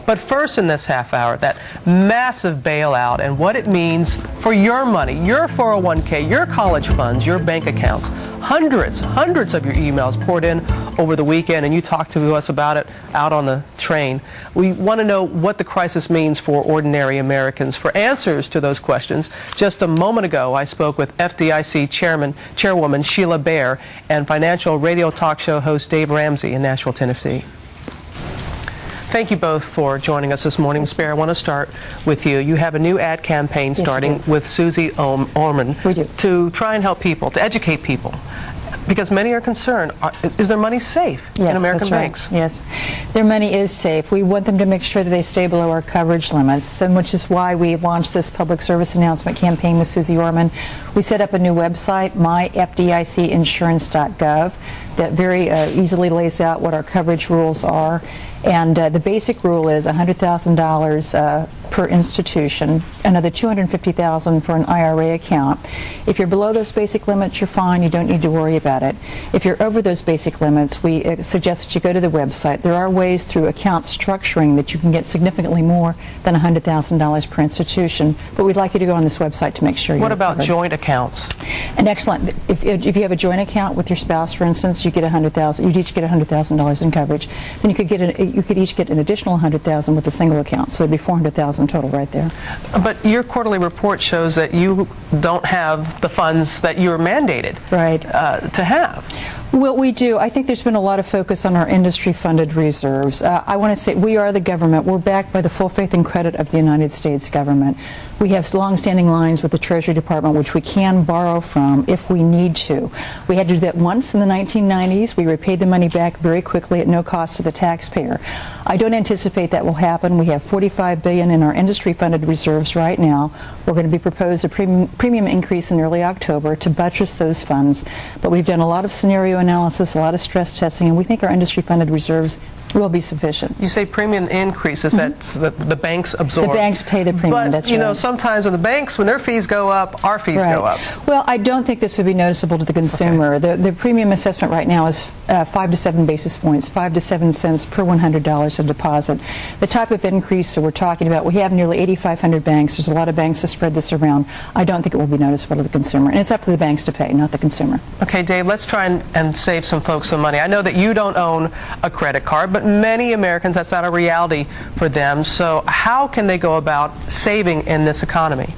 But first in this half hour, that massive bailout and what it means for your money, your 401k, your college funds, your bank accounts. Hundreds of your emails poured in over the weekend, and you talked to us about it out on the train. We want to know what the crisis means for ordinary Americans. For answers to those questions, just a moment ago I spoke with FDIC Chairwoman Sheila Bair and financial radio talk show host Dave Ramsey in Nashville, Tennessee. Thank you both for joining us this morning. Ms. Bair, I want to start with you. You have a new ad campaign starting with Susie Orman to try and help people, to educate people, because many are concerned. Is their money safe in American banks? Right. Yes, their money is safe. We want them to make sure that they stay below our coverage limits, which is why we launched this public service announcement campaign with Susie Orman. We set up a new website, myfdicinsurance.gov, that very easily lays out what our coverage rules are. And the basic rule is $100,000 per institution, another $250,000 for an IRA account. If you're below those basic limits, you're fine. You don't need to worry about it. If you're over those basic limits, we suggest that you go to the website. There are ways through account structuring that you can get significantly more than $100,000 per institution, but we'd like you to go on this website to make sure you're What about covered. Joint accounts? And excellent. If you have a joint account with your spouse, for instance, you get $100,000. You each get $100,000 in coverage. Then you could each get an additional $100,000 with a single account, so it'd be $400,000 total right there. But your quarterly report shows that you don't have the funds that you're mandated to have. Well, we do. I think there's been a lot of focus on our industry-funded reserves. I want to say we are the government. We're backed by the full faith and credit of the United States government. We have long-standing lines with the Treasury Department, which we can borrow from if we need to. We had to do that once in the 1990s. We repaid the money back very quickly at no cost to the taxpayer. I don't anticipate that will happen. We have $45 billion in our industry-funded reserves right now. We're going to be proposed a premium increase in early October to buttress those funds. But we've done a lot of scenario analysis, a lot of stress testing, and we think our industry-funded reserves will be sufficient. You say premium increases that the banks absorb. The banks pay the premium, but, that's you know, right. sometimes when the banks, when their fees go up, our fees go up. Well, I don't think this would be noticeable to the consumer. Okay. The premium assessment right now is 5 to 7 basis points, 5 to 7 cents per $100 of deposit. The type of increase that we're talking about, we have nearly 8,500 banks. There's a lot of banks to spread this around. I don't think it will be noticeable to the consumer. And it's up to the banks to pay, not the consumer. Okay, Dave, let's try and save some folks some money. I know that you don't own a credit card, but many Americans, that's not a reality for them. So how can they go about saving in this economy?